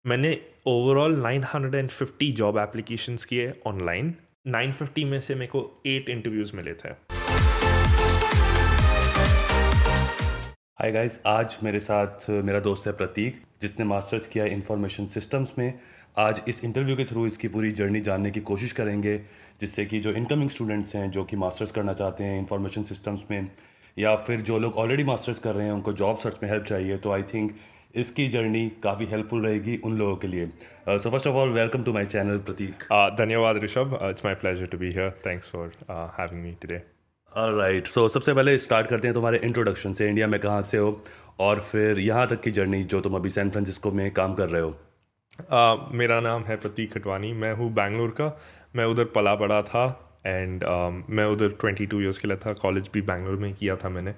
मैंने overall 950 job applications किए online. 950 में से मेरे को 8 इंटरव्यूज़ मिले थे। हाय गाइस, आज मेरे साथ मेरा दोस्त है प्रतीक, जिसने मास्टर्स किया है इंफॉर्मेशन सिस्टम्स में। आज इस इंटरव्यू के थ्रू इसकी पूरी जर्नी जानने की कोशिश करेंगे, जिससे कि जो इनकमिंग स्टूडेंट्स हैं जो कि मास्टर्स करना चाहते हैं इंफॉर्मेशन सिस्टम्स में, या फिर जो लोग ऑलरेडी मास्टर्स कर रहे हैं उनको जॉब सर्च में हेल्प चाहिए, तो आई थिंक इसकी जर्नी काफ़ी हेल्पफुल रहेगी उन लोगों के लिए। So first of all, welcome to my channel Prateek. धन्यवाद Rishabh, it's my pleasure to be here. Thanks for having me today. Right, so सबसे पहले स्टार्ट करते हैं तुम्हारे इंट्रोडक्शन से। इंडिया में कहाँ से हो और फिर यहाँ तक की जर्नी जो तुम अभी सैन फ्रांसिस्को में काम कर रहे हो। मेरा नाम है प्रतीक खटवानी, मैं हूँ बैंगलोर का। मैं उधर पला बड़ा था एंड मैं उधर 22 ईयर्स के लिए था। कॉलेज भी बैंगलोर में किया था मैंने।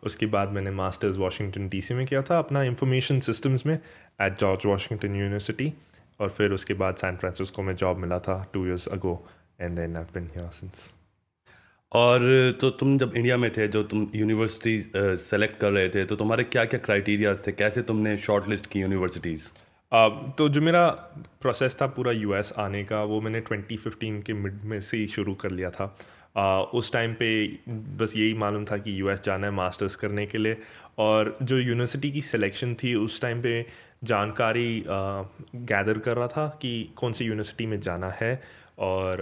उसके बाद मैंने मास्टर्स वाशिंगटन डीसी में किया था अपना इंफॉर्मेशन सिस्टम्स में एट जॉर्ज वाशिंगटन यूनिवर्सिटी। और फिर उसके बाद सैन फ्रांसिस्को में जॉब मिला था 2 years ago and then I been here since. और तो तुम जब इंडिया में थे, जो तुम यूनिवर्सिटी सेलेक्ट कर रहे थे, तो तुम्हारे क्या क्या क्राइटेरियाज थे, कैसे तुमने शॉर्ट लिस्ट की यूनिवर्सिटीज़। तो जो मेरा प्रोसेस था पूरा यूएस आने का, वो मैंने 2015 के मिड में से ही शुरू कर लिया था। उस टाइम पे बस यही मालूम था कि यूएस जाना है मास्टर्स करने के लिए। और जो यूनिवर्सिटी की सिलेक्शन थी उस टाइम पे जानकारी गैदर कर रहा था कि कौन सी यूनिवर्सिटी में जाना है। और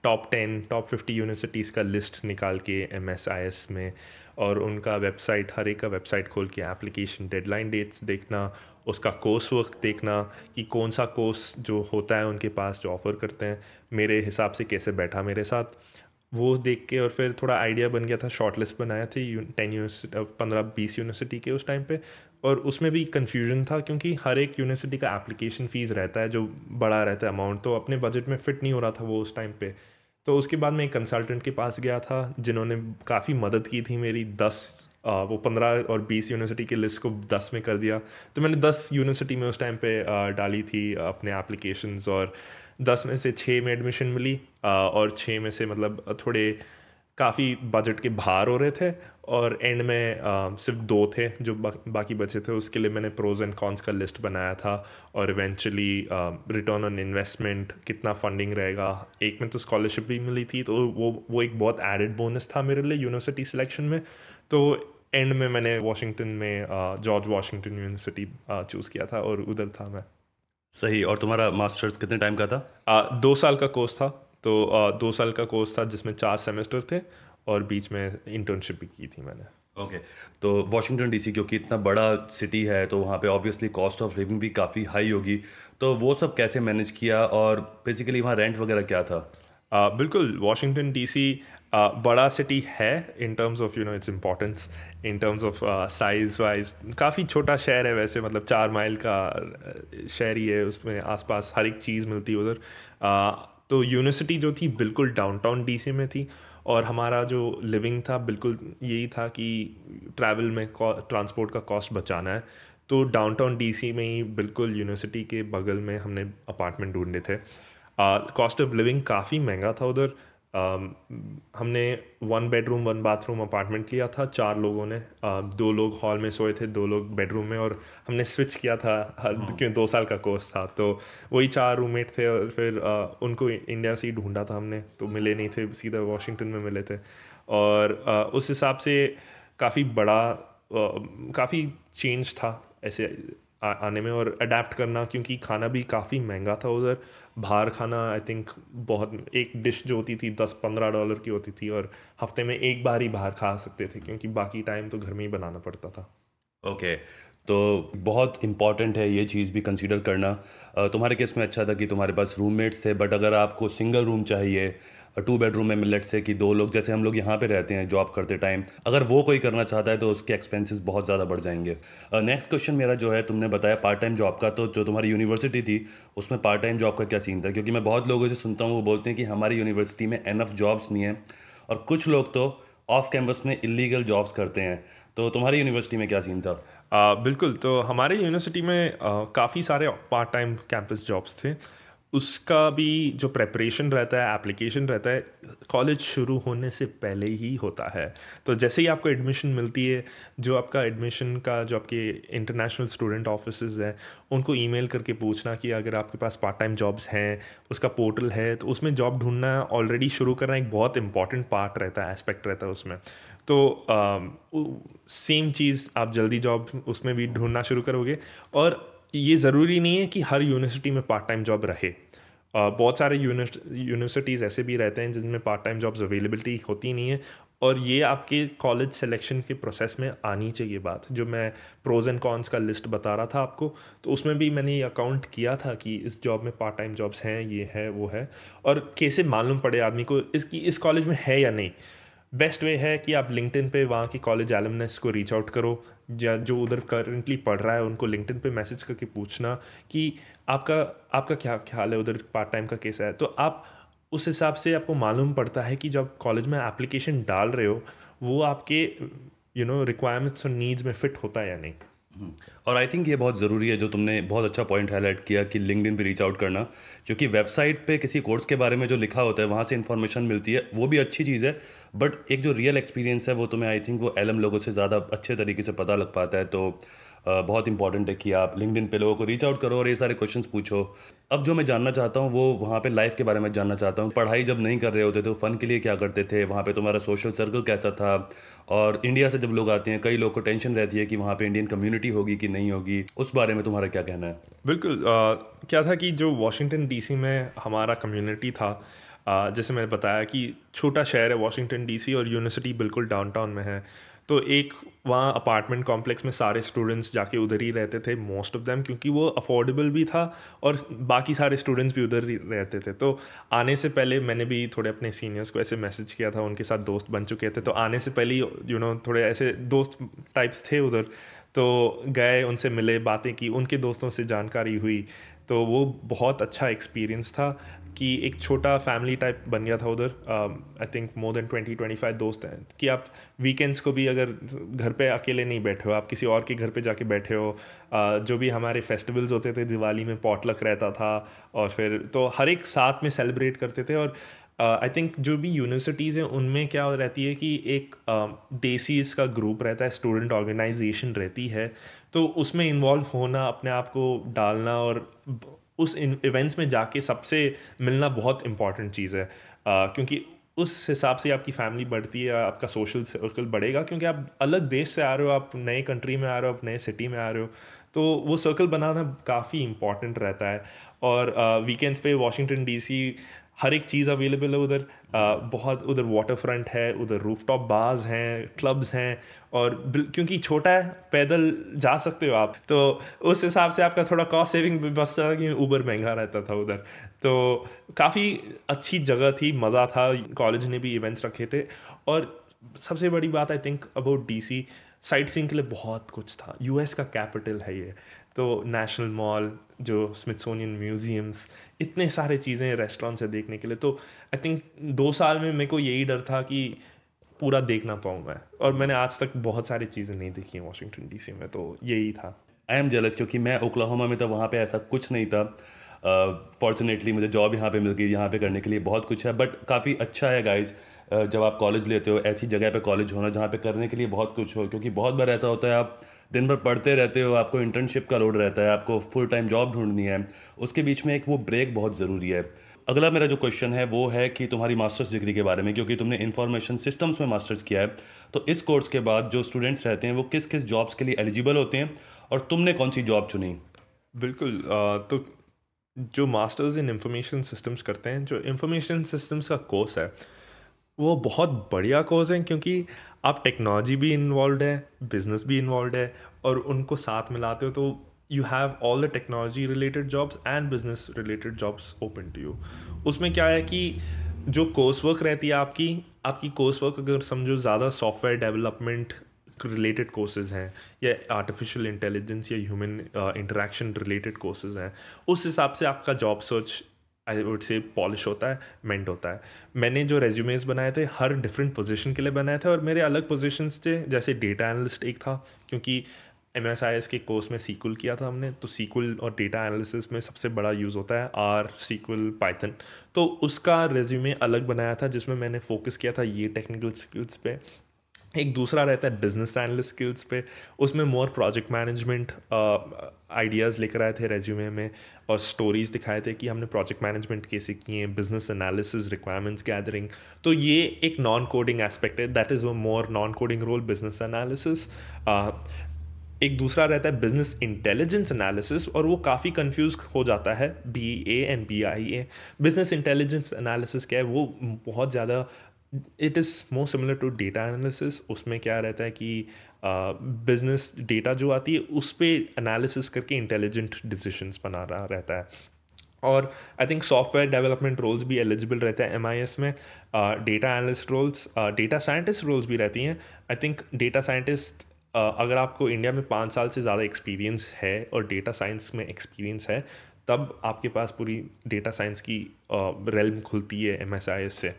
टॉप 50 यूनिवर्सिटीज़ का लिस्ट निकाल के MSIS में, और उनका वेबसाइट, हर एक का वेबसाइट खोल के एप्लीकेशन डेडलाइन डेट्स देखना, उसका कोर्स वर्क देखना कि कौन सा कोर्स जो होता है उनके पास जो ऑफ़र करते हैं मेरे हिसाब से कैसे बैठा मेरे साथ, वो देख के। और फिर थोड़ा आइडिया बन गया था, शॉर्ट लिस्ट बनाया थे 15-20 यूनिवर्सिटी के उस टाइम पे। और उसमें भी कन्फ्यूजन था क्योंकि हर एक यूनिवर्सिटी का एप्लीकेशन फ़ीस रहता है जो बड़ा रहता है अमाउंट, तो अपने बजट में फ़िट नहीं हो रहा था वो उस टाइम पे। तो उसके बाद मैं एक कंसल्टेंट के पास गया था जिन्होंने काफ़ी मदद की थी मेरी। वो 15 और 20 यूनिवर्सिटी की लिस्ट को 10 में कर दिया। तो मैंने 10 यूनिवर्सिटी में उस टाइम पे डाली थी अपने एप्लीकेशंस, और 10 में से 6 में एडमिशन मिली। और 6 में से मतलब थोड़े काफ़ी बजट के बाहर हो रहे थे। और एंड में सिर्फ 2 थे जो बाकी बचे थे। उसके लिए मैंने प्रोज एंड कॉन्स का लिस्ट बनाया था, और इवेंचुअली रिटर्न ऑन इन्वेस्टमेंट, कितना फंडिंग रहेगा। एक में तो स्कॉलरशिप भी मिली थी, तो वो एक बहुत एडेड बोनस था मेरे लिए यूनिवर्सिटी सिलेक्शन में। तो एंड में मैंने वाशिंगटन में जॉर्ज वाशिंगटन यूनिवर्सिटी चूज़ किया था, और उधर था मैं। सही। और तुम्हारा मास्टर्स कितने टाइम का था। 2 साल का कोर्स था। तो 2 साल का कोर्स था जिसमें 4 सेमेस्टर थे, और बीच में इंटर्नशिप भी की थी मैंने। ओके, तो वाशिंगटन डीसी क्योंकि इतना बड़ा सिटी है, तो वहाँ पे ऑब्वियसली कॉस्ट ऑफ लिविंग भी काफ़ी हाई होगी, तो वो सब कैसे मैनेज किया, और बेसिकली वहाँ रेंट वगैरह क्या था। बिल्कुल, वाशिंगटन डीसी बड़ा सिटी है इन terms of its importance, in terms of size wise काफ़ी छोटा शहर है वैसे, मतलब 4 माइल का शहर ही है। उसमें आसपास हर एक चीज़ मिलती है उधर। तो यूनिवर्सिटी जो थी बिल्कुल डाउनटाउन डीसी में थी, और हमारा जो लिविंग था बिल्कुल यही था कि ट्रैवल में ट्रांसपोर्ट का कॉस्ट बचाना है। तो डाउनटाउन डीसी में ही बिल्कुल यूनिवर्सिटी के बगल में हमने अपार्टमेंट ढूंढे थे। कॉस्ट ऑफ लिविंग काफ़ी महंगा था उधर। हमने 1 बेडरूम 1 बाथरूम अपार्टमेंट लिया था 4 लोगों ने। 2 लोग हॉल में सोए थे, 2 लोग बेडरूम में, और हमने स्विच किया था क्यों 2 साल का कोर्स था। तो वही 4 रूममेट थे, और फिर उनको इंडिया से ही ढूंढा था हमने, तो मिले नहीं थे, सीधा वाशिंगटन में मिले थे। और उस हिसाब से काफ़ी बड़ा काफ़ी चेंज था ऐसे आने में और अडेप्ट करना, क्योंकि खाना भी काफ़ी महंगा था उधर। बाहर खाना आई थिंक बहुत, एक डिश जो होती थी $10-15 की होती थी, और हफ्ते में एक बार ही बाहर खा सकते थे, क्योंकि बाकी टाइम तो घर में ही बनाना पड़ता था। ओके, तो बहुत इम्पॉर्टेंट है ये चीज़ भी कंसीडर करना। तुम्हारे केस में अच्छा था कि तुम्हारे पास रूममेट्स थे, बट अगर आपको सिंगल रूम चाहिए 2 बेडरूम में, लेट्स से कि 2 लोग, जैसे हम लोग यहाँ पे रहते हैं जॉब करते टाइम, अगर वो कोई करना चाहता है तो उसके एक्सपेंसेस बहुत ज़्यादा बढ़ जाएंगे। नेक्स्ट क्वेश्चन मेरा जो है, तुमने बताया पार्ट टाइम जॉब का, तो जो तुम्हारी यूनिवर्सिटी थी उसमें पार्ट टाइम जॉब का क्या सीन था, क्योंकि मैं बहुत लोगों से सुनता हूँ वो बोलते हैं कि हमारी यूनिवर्सिटी में एनफ जॉब्स नहीं है, और कुछ लोग तो ऑफ कैंपस में इलीगल जॉब्स करते हैं। तो तुम्हारी यूनिवर्सिटी में क्या सीन था। बिल्कुल, तो हमारे यूनिवर्सिटी में काफ़ी सारे पार्ट टाइम कैंपस जॉब्स थे। उसका भी जो प्रेपरेशन रहता है, एप्लीकेशन रहता है, कॉलेज शुरू होने से पहले ही होता है। तो जैसे ही आपको एडमिशन मिलती है, जो आपका एडमिशन का जो आपके इंटरनेशनल स्टूडेंट ऑफिसेज हैं, उनको ईमेल करके पूछना कि अगर आपके पास पार्ट टाइम जॉब्स हैं, उसका पोर्टल है, तो उसमें जॉब ढूंढना ऑलरेडी शुरू करना एक बहुत इंपॉर्टेंट पार्ट रहता है, एस्पेक्ट रहता है उसमें। तो सेम चीज़ आप जल्दी जॉब उसमें भी ढूंढना शुरू करोगे। और ये ज़रूरी नहीं है कि हर यूनिवर्सिटी में पार्ट टाइम जॉब रहे। बहुत सारे यूनिवर्सिटीज़ ऐसे भी रहते हैं जिनमें पार्ट टाइम जॉब्स अवेलेबिलिटी होती नहीं है, और ये आपके कॉलेज सिलेक्शन के प्रोसेस में आनी चाहिए बात। जो मैं प्रोज एंड कॉन्स का लिस्ट बता रहा था आपको, तो उसमें भी मैंने ये अकाउंट किया था कि इस जॉब में पार्ट टाइम जॉब्स हैं, ये है, वो है, और कैसे मालूम पड़े आदमी को इसकी इस कॉलेज में है या नहीं। बेस्ट वे है कि आप लिंक्डइन पे वहाँ की कॉलेज एलुमनस को रीच आउट करो, या जो उधर करंटली पढ़ रहा है उनको लिंक्डइन पे मैसेज करके पूछना कि आपका आपका क्या ख्याल है, उधर पार्ट टाइम का कैसा है। तो आप उस हिसाब से आपको मालूम पड़ता है कि जब कॉलेज में एप्लीकेशन डाल रहे हो, वो आपके रिक्वायरमेंट्स और नीड्स में फिट होता है या नहीं। और आई थिंक ये बहुत ज़रूरी है जो तुमने बहुत अच्छा पॉइंट हाईलाइट किया कि लिंक्डइन पे रीच आउट करना, क्योंकि वेबसाइट पे किसी कोर्स के बारे में जो लिखा होता है वहाँ से इन्फॉर्मेशन मिलती है, वो भी अच्छी चीज़ है, बट एक जो रियल एक्सपीरियंस है वो तुम्हें आई थिंक वो एलएम लोगों से ज़्यादा अच्छे तरीके से पता लग पाता है। तो बहुत इंपॉर्टेंट है कि आप लिंक्डइन पे लोगों को रीच आउट करो और ये सारे क्वेश्चंस पूछो। अब जो मैं जानना चाहता हूँ वो वहाँ पे लाइफ के बारे में जानना चाहता हूँ। पढ़ाई जब नहीं कर रहे होते तो फ़न के लिए क्या करते थे, वहाँ पे तुम्हारा सोशल सर्कल कैसा था, और इंडिया से जब लोग आते हैं कई लोग को टेंशन रहती है कि वहाँ पे इंडियन कम्युनिटी होगी कि नहीं होगी, उस बारे में तुम्हारा क्या कहना है? बिल्कुल। क्या था कि जो वॉशिंगटन डीसी में हमारा कम्युनिटी था, जैसे मैंने बताया कि छोटा शहर है वॉशिंगटन डीसी, और यूनिवर्सिटी बिल्कुल डाउनटाउन में है। तो एक वहाँ अपार्टमेंट कॉम्प्लेक्स में सारे स्टूडेंट्स जाके उधर ही रहते थे, मोस्ट ऑफ देम, क्योंकि वो अफोर्डेबल भी था और बाकी सारे स्टूडेंट्स भी उधर ही रहते थे। तो आने से पहले मैंने भी थोड़े अपने सीनियर्स को ऐसे मैसेज किया था, उनके साथ दोस्त बन चुके थे, तो आने से पहले थोड़े ऐसे दोस्त टाइप्स थे उधर। तो गए, उनसे मिले, बातें की, उनके दोस्तों से जानकारी हुई। तो वो बहुत अच्छा एक्सपीरियंस था कि एक छोटा फैमिली टाइप बन गया था उधर। आई थिंक मोर देन 20-25 दोस्त हैं, कि आप वीकेंड्स को भी अगर घर पे अकेले नहीं बैठे हो, आप किसी और के घर पे जाके बैठे हो। जो भी हमारे फेस्टिवल्स होते थे, दिवाली में पॉटलक रहता था, और फिर तो हर एक साथ में सेलिब्रेट करते थे। और आई थिंक जो भी यूनिवर्सिटीज़ हैं उनमें क्या रहती है कि एक देसीज का ग्रुप रहता है, स्टूडेंट ऑर्गेनाइजेशन रहती है, तो उसमें इन्वॉल्व होना, अपने आप को डालना, और उस इवेंट्स में जाके सबसे मिलना बहुत इम्पॉर्टेंट चीज़ है। क्योंकि उस हिसाब से आपकी फैमिली बढ़ती है, आपका सोशल सर्कल बढ़ेगा, क्योंकि आप अलग देश से आ रहे हो, आप नए कंट्री में आ रहे हो, आप नए सिटी में आ रहे हो, तो वो सर्कल बनाना काफ़ी इम्पॉर्टेंट रहता है। और वीकेंड्स पे वॉशिंगटन डीसी हर एक चीज़ अवेलेबल है उधर। बहुत उधर वाटर फ्रंट है, उधर रूफटॉप बार्स हैं, क्लब्स हैं, और क्योंकि छोटा है, पैदल जा सकते हो आप, तो उस हिसाब से आपका थोड़ा कॉस्ट सेविंग भी बचता था, कि ऊबर महंगा रहता था उधर। तो काफ़ी अच्छी जगह थी, मज़ा था, कॉलेज ने भी इवेंट्स रखे थे। और सबसे बड़ी बात I think about DC, sight seeing के लिए बहुत कुछ था। यूएस का कैपिटल है ये, तो नेशनल मॉल, जो स्मिथसोनियन म्यूजियम्स, इतने सारे चीज़ें रेस्टोरेंट्स है देखने के लिए। तो आई थिंक 2 साल में मेरे को यही डर था कि पूरा देख ना पाऊँ मैं, और मैंने आज तक बहुत सारी चीज़ें नहीं देखी हैं वॉशिंगटन डीसी में, तो यही था। आई एम जेलस, क्योंकि मैं ओक्लाहोमा में था, वहाँ पे ऐसा कुछ नहीं था। फॉर्चुनेटली मुझे जॉब यहाँ पे मिल गई, यहाँ पे करने के लिए बहुत कुछ है, बट काफ़ी अच्छा है गाइज जब आप कॉलेज लेते हो, ऐसी जगह पे कॉलेज होना जहाँ पे करने के लिए बहुत कुछ हो। क्योंकि बहुत बार ऐसा होता है आप दिन भर पढ़ते रहते हो, आपको इंटर्नशिप का लोड रहता है, आपको फुल टाइम जॉब ढूंढनी है, उसके बीच में एक वो ब्रेक बहुत ज़रूरी है। अगला मेरा जो क्वेश्चन है वो है कि तुम्हारी मास्टर्स डिग्री के बारे में, क्योंकि तुमने इंफॉर्मेशन सिस्टम्स में मास्टर्स किया है, तो इस कोर्स के बाद जो स्टूडेंट्स रहते हैं वो किस किस जॉब्स के लिए एलिजिबल होते हैं, और तुमने कौन सी जॉब चुनी? बिल्कुल। तो जो मास्टर्स इन इंफॉर्मेशन सिस्टम्स करते हैं, जो इंफॉर्मेशन सिस्टम्स का कोर्स है, वो बहुत बढ़िया कोर्स है, क्योंकि आप टेक्नोलॉजी भी इन्वॉल्व है, बिजनेस भी इन्वॉल्व है, और उनको साथ मिलाते हो, तो you have all the technology related jobs and business related jobs open to you. उसमें क्या है कि जो कोर्स वर्क रहती है आपकी आपकी कोर्स वर्क, अगर समझो ज़्यादा सॉफ्टवेयर डेवलपमेंट रिलेटेड कोर्सेज हैं, या आर्टिफिशियल इंटेलिजेंस या ह्यूमन इंटरेक्शन रिलेटेड कोर्सेज हैं, उस हिसाब से आपका job search I would say polish होता है, मेंट होता है। मैंने जो रेज्यूमेस बनाए थे हर डिफरेंट पोजीशन के लिए बनाए थे, और मेरे अलग पोजीशंस थे, जैसे डेटा एनालिस्ट एक था, क्योंकि MSIS के कोर्स में सीक्वल किया था हमने, तो सीक्वल और डेटा एनालिसिस में सबसे बड़ा यूज़ होता है आर, सीक्वल, पाइथन। तो उसका रेज्यूमे अलग बनाया था जिसमें मैंने फोकस किया था ये टेक्निकल स्किल्स पे। एक दूसरा रहता है बिजनेस एनालिस्ट स्किल्स पे, उसमें मोर प्रोजेक्ट मैनेजमेंट आइडियाज़ लेकर आए थे रेज्यूमे में, और स्टोरीज दिखाए थे कि हमने प्रोजेक्ट मैनेजमेंट कैसे किए, बिजनेस एनालिसिस, रिक्वायरमेंट्स गैदरिंग। तो ये एक नॉन कोडिंग एस्पेक्ट है, that is a more non coding role, business analysis. एक दूसरा रहता है बिजनेस इंटेलिजेंस एनालिसिस, और वो काफ़ी कंफ्यूज हो जाता है BA and BIA। Business intelligence analysis क्या है, वो बहुत ज़्यादा it is more similar to data analysis. उसमें क्या रहता है कि बिजनेस डेटा जो आती है उस पर एनालिसिस करके इंटेलिजेंट डिसीजंस बना रहा रहता है। और I think software development roles भी एलिजिबल रहते हैं MIS में। Data analyst roles, data scientist roles भी रहती हैं। आई थिंक डेटा साइंटिस्ट, अगर आपको इंडिया में 5 साल से ज़्यादा एक्सपीरियंस है और डेटा साइंस में एक्सपीरियंस है, तब आपके पास पूरी डेटा साइंस की रेल्म खुलती है MSIS से।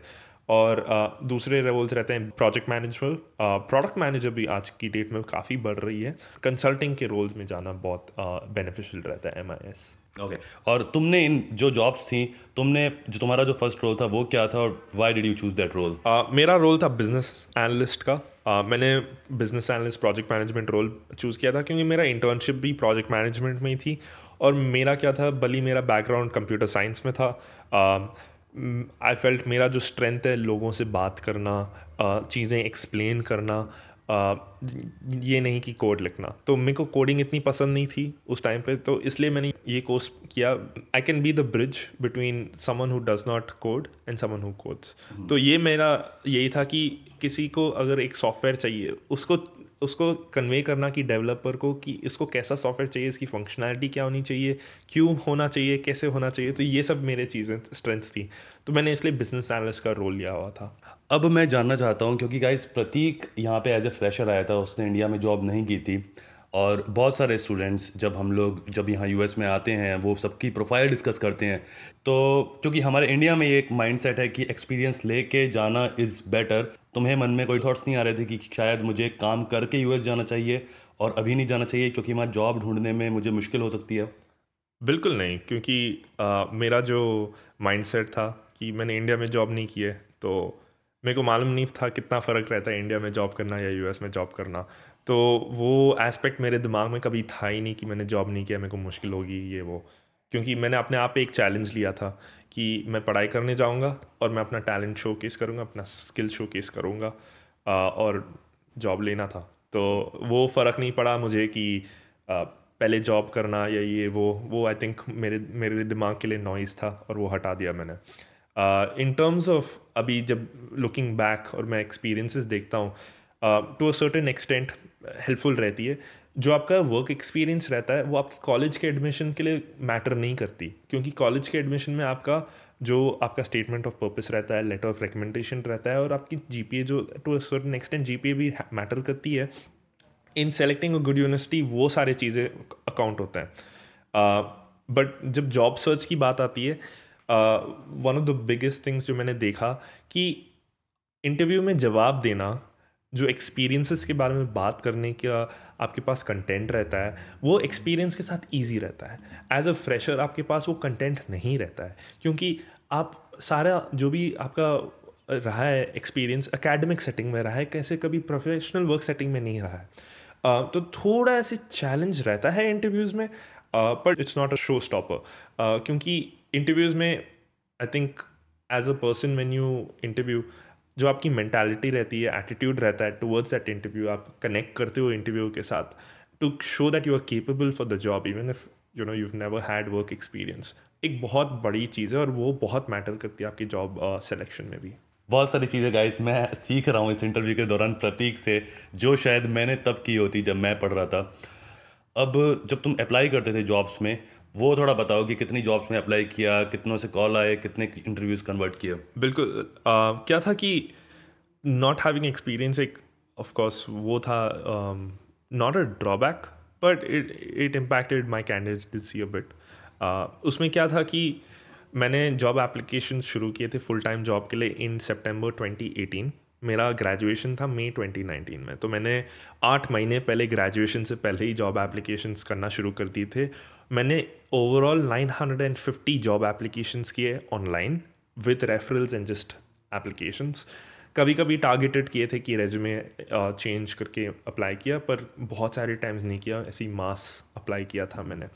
और दूसरे रोल्स रहते हैं प्रोजेक्ट मैनेजर, प्रोडक्ट मैनेजर भी आज की डेट में काफ़ी बढ़ रही है। कंसल्टिंग के रोल्स में जाना बहुत बेनिफिशियल रहता है MIS। ओके। और तुमने इन जो जॉब्स थी, तुमने जो तुम्हारा जो फर्स्ट रोल था वो क्या था, और why did you choose that role? मेरा रोल था बिजनेस एनालिस्ट का। मैंने business analyst project management role choose किया था क्योंकि मेरा इंटर्नशिप भी प्रोजेक्ट मैनेजमेंट में ही थी, और मेरा क्या था, भली मेरा बैकग्राउंड कंप्यूटर साइंस में था। आई फेल्ट मेरा जो स्ट्रेंथ है लोगों से बात करना, चीज़ें एक्सप्लेन करना, ये नहीं कि कोड लिखना। तो मेरे को कोडिंग इतनी पसंद नहीं थी उस टाइम पे, तो इसलिए मैंने ये कोर्स किया। I can be the bridge between someone who does not code and someone who codes. तो ये मेरा यही था कि किसी को अगर एक सॉफ्टवेयर चाहिए, उसको कन्वे करना कि डेवलपर को कि इसको कैसा सॉफ्टवेयर चाहिए, इसकी फंक्शनैलिटी क्या होनी चाहिए, क्यों होना चाहिए, कैसे होना चाहिए। तो ये सब मेरे चीज़ें स्ट्रेंथ्स थी, तो मैंने इसलिए बिजनेस एनालिस्ट का रोल लिया हुआ था। अब मैं जानना चाहता हूँ, क्योंकि गाइस प्रतीक यहाँ पे एज ए फ्रेशर आया था, उसने इंडिया में जॉब नहीं की थी, और बहुत सारे स्टूडेंट्स जब यहाँ US में आते हैं वो सबकी प्रोफाइल डिस्कस करते हैं। तो क्योंकि हमारे इंडिया में ये एक माइंडसेट है कि एक्सपीरियंस लेके जाना इज़ बेटर, तुम्हें मन में कोई थॉट्स नहीं आ रहे थे कि शायद मुझे काम करके US जाना चाहिए और अभी नहीं जाना चाहिए क्योंकि वहाँ जॉब ढूंढने में मुझे मुश्किल हो सकती है? बिल्कुल नहीं, क्योंकि मेरा जो माइंडसेट था कि मैंने इंडिया में जॉब नहीं की है, तो मेरे को मालूम नहीं था कितना फ़र्क रहता है इंडिया में जॉब करना या US में जॉब करना। तो वो एस्पेक्ट मेरे दिमाग में कभी था ही नहीं कि मैंने जॉब नहीं किया, मेरे को मुश्किल होगी ये वो। क्योंकि मैंने अपने आप पे एक चैलेंज लिया था कि मैं पढ़ाई करने जाऊंगा और मैं अपना टैलेंट शोकेस करूंगा, अपना स्किल शोकेस करूंगा, और जॉब लेना था। तो वो फ़र्क नहीं पड़ा मुझे कि पहले जॉब करना या ये वो आई थिंक मेरे दिमाग के लिए नॉइज़ था, और वो हटा दिया मैंने। इन टर्म्स ऑफ अभी जब लुकिंग बैक और मैं एक्सपीरियंसेस देखता हूँ, to a certain extent helpful रहती है। जो आपका वर्क एक्सपीरियंस रहता है वो आपके कॉलेज के एडमिशन के लिए मैटर नहीं करती, क्योंकि कॉलेज के एडमिशन में आपका स्टेटमेंट ऑफ पर्पस रहता है, लेटर ऑफ रिकमेंडेशन रहता है, और आपकी GPA जो to a certain extent GPA भी मैटर करती है in selecting a good university. वो सारे चीज़ें अकाउंट होता है। बट जब जॉब सर्च की बात आती है, one of the biggest things जो मैंने देखा कि इंटरव्यू में जवाब देना, जो एक्सपीरियंसेस के बारे में बात करने का आपके पास कंटेंट रहता है, वो एक्सपीरियंस के साथ ईजी रहता है। एज अ फ्रेशर आपके पास वो कंटेंट नहीं रहता है, क्योंकि आप सारा जो भी आपका रहा है एक्सपीरियंस एकेडमिक सेटिंग में रहा है, कैसे कभी प्रोफेशनल वर्क सेटिंग में नहीं रहा है। तो थोड़ा ऐसे चैलेंज रहता है इंटरव्यूज़ में, but it's not a show stopper. क्योंकि इंटरव्यूज़ में I think as a person when you interview, जो आपकी मेंटालिटी रहती है, एटीट्यूड रहता है टुवर्ड्स दैट इंटरव्यू, आप कनेक्ट करते हो इंटरव्यू के साथ to show that you are capable for the job even if you've never had work experience, एक बहुत बड़ी चीज़ है, और वो बहुत मैटर करती है आपकी जॉब सिलेक्शन में भी। बहुत सारी चीज़ें गाइस मैं सीख रहा हूँ इस इंटरव्यू के दौरान प्रतीक से, जो शायद मैंने तब की होती जब मैं पढ़ रहा था। अब जब तुम अप्लाई करते थे जॉब्स में, वो थोड़ा बताओ कि कितनी जॉब्स में अप्लाई किया, कितनों से कॉल आए, कितने इंटरव्यूज़ कन्वर्ट किए? बिल्कुल। क्या था कि नॉट हैविंग एक्सपीरियंस एक ऑफ कोर्स वो था, not a drawback, but it impacted my candidacy a bit. उसमें क्या था कि मैंने जॉब एप्लीकेशन शुरू किए थे फुल टाइम जॉब के लिए इन सितंबर 2018। मेरा ग्रेजुएशन था मई 2019 में, तो मैंने 8 महीने पहले ग्रेजुएशन से पहले ही जॉब एप्लीकेशंस करना शुरू कर दिए थे। मैंने ओवरऑल 950 जॉब एप्लीकेशंस किए online with referrals and just applications. कभी कभी टारगेटेड किए थे कि रेज्यूमे चेंज करके अप्लाई किया, पर बहुत सारे टाइम्स नहीं किया, ऐसे ही मास अप्लाई किया था मैंने।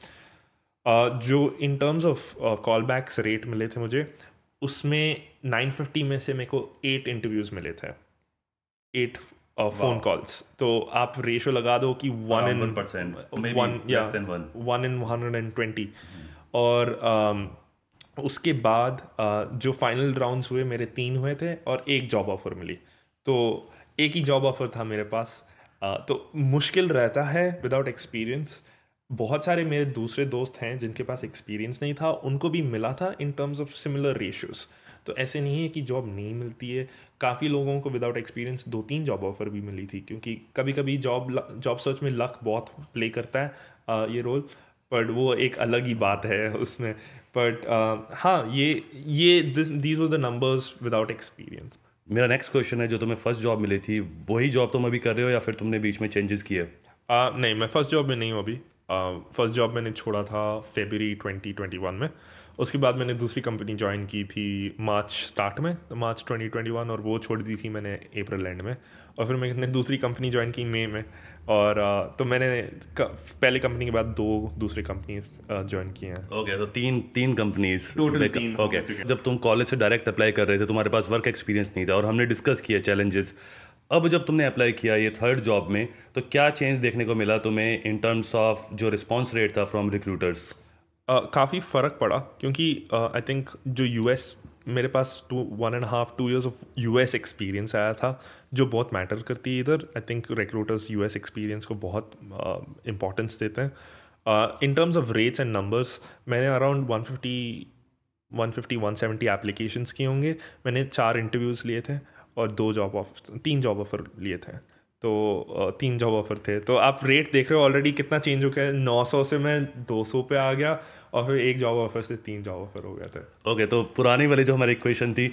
जो in terms of call backs rate मिले थे मुझे, उसमें 950 में से मेरे को 8 इंटरव्यूज़ मिले थे, 8 फ़ोन कॉल्स। तो आप रेशो लगा दो कि 1 in 120। और उसके बाद जो फाइनल राउंड्स हुए मेरे 3 हुए थे और एक जॉब ऑफ़र मिली। तो एक ही जॉब ऑफ़र था मेरे पास। तो मुश्किल रहता है विदाउट एक्सपीरियंस। बहुत सारे मेरे दूसरे दोस्त हैं जिनके पास एक्सपीरियंस नहीं था, उनको भी मिला था इन टर्म्स ऑफ सिमिलर रेशियोज़। तो ऐसे नहीं है कि जॉब नहीं मिलती है। काफ़ी लोगों को विदाउट एक्सपीरियंस 2-3 जॉब ऑफ़र भी मिली थी, क्योंकि कभी कभी जॉब सर्च में लक बहुत प्ले करता है ये रोल, बट वो एक अलग ही बात है उसमें। बट हाँ, ये these were the numbers without experience. मेरा नेक्स्ट क्वेश्चन है, जो तुम्हें फर्स्ट जॉब मिली थी वही जॉब तुम अभी कर रहे हो या फिर तुमने बीच में चेंजेस किए? नहीं, मैं फर्स्ट जॉब में नहीं हूँ अभी। फर्स्ट जॉब मैंने छोड़ा था फरवरी 2021 में। उसके बाद मैंने दूसरी कंपनी ज्वाइन की थी मार्च स्टार्ट में, तो मार्च 2021, और वो छोड़ दी थी मैंने अप्रैल एंड में। और फिर मैंने दूसरी कंपनी ज्वाइन की मई में। और तो मैंने पहले कंपनी के बाद 2 दूसरी कंपनी ज्वाइन की हैं। ओके, तो तीन कंपनीज टोटल 3 हो ओके। चुके हैं। जब तुम कॉलेज से डायरेक्ट अप्लाई कर रहे थे तुम्हारे पास वर्क एक्सपीरियंस नहीं था और हमने डिस्कस किया चैलेंजेस। अब जब तुमने अप्लाई किया ये थर्ड जॉब में, तो क्या चेंज देखने को मिला तुम्हें इन टर्म्स ऑफ जो रिस्पॉन्स रेट था फ्रॉम रिक्रूटर्स? काफ़ी फ़र्क पड़ा, क्योंकि आई थिंक जो यूएस, मेरे पास 1.5-2 years ऑफ यूएस एक्सपीरियंस आया था, जो बहुत मैटर करती है इधर। I think recruiters US experience को बहुत इम्पोर्टेंस देते हैं। इन terms of rates and numbers, मैंने अराउंड 150-170 एप्लीकेशंस किए होंगे। मैंने 4 इंटरव्यूज़ लिए थे और 3 जॉब ऑफ़र लिए थे। तो 3 जॉब ऑफ़र थे, तो आप रेट देख रहे हो ऑलरेडी कितना चेंज हो गया है। 900 से मैं 200 पे आ गया, और फिर एक जॉब ऑफ़र से 3 जॉब ऑफ़र हो गए थे। ओके, तो पुरानी वाली जो हमारी इक्वेशन थी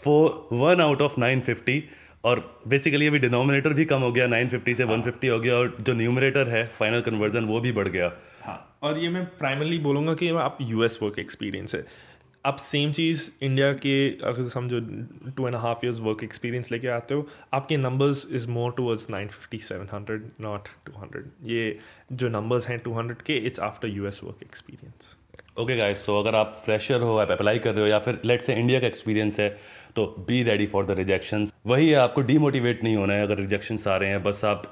1 out of 950, और बेसिकली अभी डिनोमिनेटर भी कम हो गया, 950 से 150 हो गया, और जो न्यूमरेटर है फाइनल कन्वर्जन वो भी बढ़ गया। हाँ, और ये मैं प्राइमरली बोलूँगा कि आप यूएस वर्क एक्सपीरियंस है। आप सेम चीज़ इंडिया के अगर समझो 2.5 years वर्क एक्सपीरियंस लेके आते हो, आपके numbers is more towards 950-700, not 200। ये जो नंबर्स हैं 200 के, it's after US work experience. Okay guys, तो अगर आप फ्रेशर हो, आप अप्लाई कर रहे हो, या फिर लेट से इंडिया का एक्सपीरियंस है, तो be ready for the rejections. वही है, आपको डीमोटिवेट नहीं होना है अगर रिजेक्शंस आ रहे हैं। बस आप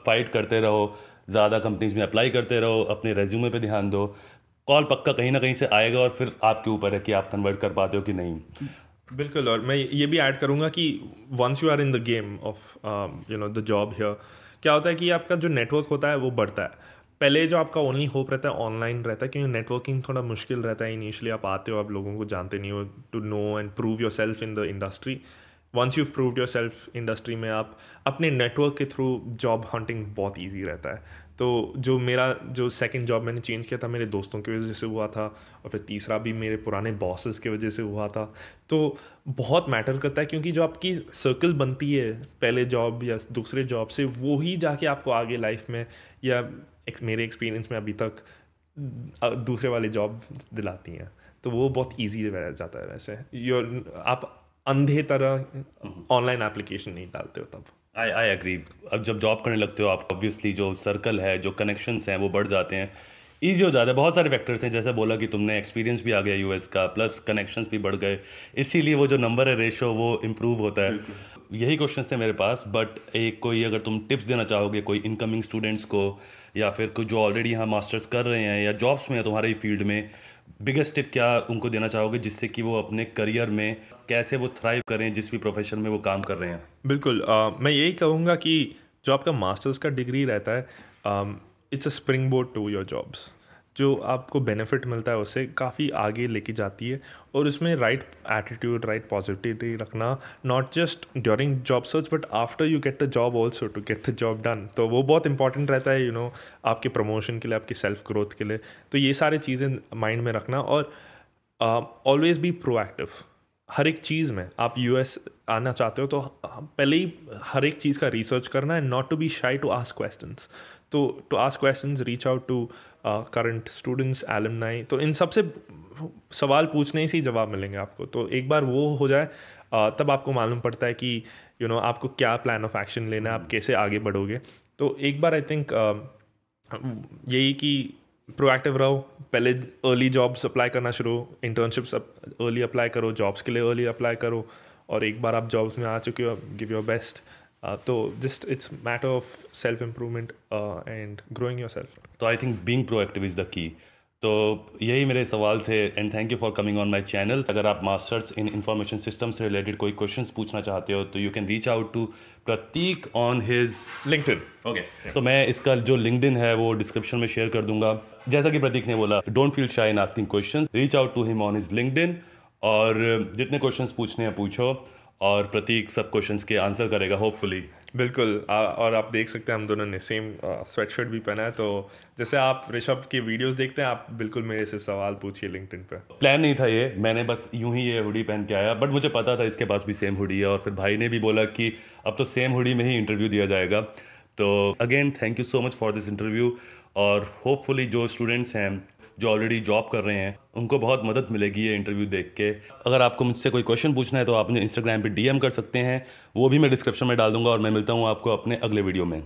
फाइट करते रहो, ज़्यादा कंपनीज में अप्लाई करते रहो, अपने रेज्यूमे पे ध्यान दो। कॉल पक्का कहीं ना कहीं से आएगा, और फिर आपके ऊपर है कि आप कन्वर्ट कर पाते हो कि नहीं। बिल्कुल। और मैं ये भी ऐड करूँगा कि once you are in the game of the job here, क्या होता है कि आपका जो नेटवर्क होता है वो बढ़ता है। पहले जो आपका ओनली होप रहता है ऑनलाइन रहता है, क्योंकि नेटवर्किंग थोड़ा मुश्किल रहता है इनिशियली। आप आते हो, आप लोगों को जानते नहीं हो, to know and prove yourself in the industry. Once you proved yourself industry में, आप अपने नेटवर्क के थ्रू जॉब हंटिंग बहुत ईजी रहता है। तो जो सेकंड जॉब मैंने चेंज किया था, मेरे दोस्तों की वजह से हुआ था, और फिर तीसरा भी मेरे पुराने बॉसेस की वजह से हुआ था। तो बहुत मैटर करता है, क्योंकि जो आपकी सर्कल बनती है पहले जॉब या दूसरे जॉब से, वो ही जाके आपको आगे लाइफ में, या मेरे एक्सपीरियंस में अभी तक दूसरे वाले जॉब दिलाती हैं। तो वो बहुत ईजी रह जाता है। वैसे आप अंधे तरह ऑनलाइन एप्लीकेशन नहीं डालते हो तब। I agree. अब जब जॉब करने लगते हो आप, ऑब्वियसली जो सर्कल है, जो कनेक्शंस हैं, वो बढ़ जाते हैं, ईजी हो जाता है। बहुत सारे फैक्टर्स हैं, जैसे बोला कि तुमने एक्सपीरियंस भी आ गया यूएस का, प्लस कनेक्शंस भी बढ़ गए, इसीलिए वो जो नंबर है रेशो वो इम्प्रूव होता है। यही क्वेश्चंस थे मेरे पास, बट एक कोई अगर तुम टिप्स देना चाहोगे कोई इनकमिंग स्टूडेंट्स को, या फिर कोई जो ऑलरेडी यहाँ मास्टर्स कर रहे हैं या जॉब्स में है तुम्हारे फील्ड में, बिगेस्ट टिप क्या उनको देना चाहोगे, जिससे कि वो अपने करियर में कैसे वो थ्राइव करें जिस भी प्रोफेशन में वो काम कर रहे हैं? बिल्कुल। मैं यही कहूँगा कि जो आपका मास्टर्स का डिग्री रहता है, it's a springboard to your jobs. जो आपको बेनिफिट मिलता है उससे काफ़ी आगे लेके जाती है। और उसमें राइट एटीट्यूड, राइट पॉजिटिविटी रखना, not just during job search but after you get the job also, to get the job done. तो वो बहुत इंपॉर्टेंट रहता है आपके प्रमोशन के लिए, आपकी सेल्फ ग्रोथ के लिए। तो ये सारी चीज़ें माइंड में रखना, और ऑलवेज बी प्रोएक्टिव। हर एक चीज़ में आप यूएस आना चाहते हो तो पहले ही हर एक चीज़ का रिसर्च करना है, not to be shy to ask questions. तो to ask questions, reach out to current students, alumni, तो इन सबसे सवाल पूछने से ही जवाब मिलेंगे आपको। तो एक बार वो हो जाए तब आपको मालूम पड़ता है कि आपको क्या प्लान ऑफ एक्शन लेना है, आप कैसे आगे बढ़ोगे। तो एक बार आई थिंक यही कि प्रोएक्टिव रहो, पहले अर्ली जॉब्स अप्लाई करना शुरू, इंटर्नशिप्स अर्ली अप्लाई करो, जॉब्स के लिए अर्ली अप्लाई करो, और एक बार आप जॉब्स में आ चुके हो, गिव योर बेस्ट। तो just it's matter of self improvement and growing yourself. तो I think being proactive is the key. तो यही मेरे सवाल थे, and thank you for coming on my channel. अगर आप मास्टर्स इन इंफॉर्मेशन सिस्टम से रिलेटेड कोई क्वेश्चंस पूछना चाहते हो तो you can reach out to Prateek on his LinkedIn. Okay, तो मैं इसका जो लिंक्डइन है वो डिस्क्रिप्शन में शेयर कर दूंगा। जैसा कि प्रतीक ने बोला, don't feel shy in asking questions, reach out to him on his LinkedIn, और जितने क्वेश्चंस पूछने हैं पूछो, और प्रतीक सब क्वेश्चंस के आंसर करेगा होपफुली। बिल्कुल। और आप देख सकते हैं हम दोनों ने सेम स्वेटशर्ट भी पहना है, तो जैसे आप ऋषभ की वीडियोस देखते हैं, आप बिल्कुल मेरे से सवाल पूछिए लिंक्डइन पे। प्लान नहीं था ये, मैंने बस यूं ही ये हुडी पहन के आया, बट मुझे पता था इसके पास भी सेम हुडी है, और फिर भाई ने भी बोला कि अब तो सेम हुडी में ही इंटरव्यू दिया जाएगा। तो again thank you so much for this interview, और होपफुली जो स्टूडेंट्स हैं जो ऑलरेडी जॉब कर रहे हैं उनको बहुत मदद मिलेगी ये इंटरव्यू देख के। अगर आपको मुझसे कोई क्वेश्चन पूछना है तो आप मुझे इंस्टाग्राम पे डीएम कर सकते हैं, वो भी मैं डिस्क्रिप्शन में डाल दूंगा, और मैं मिलता हूँ आपको अपने अगले वीडियो में।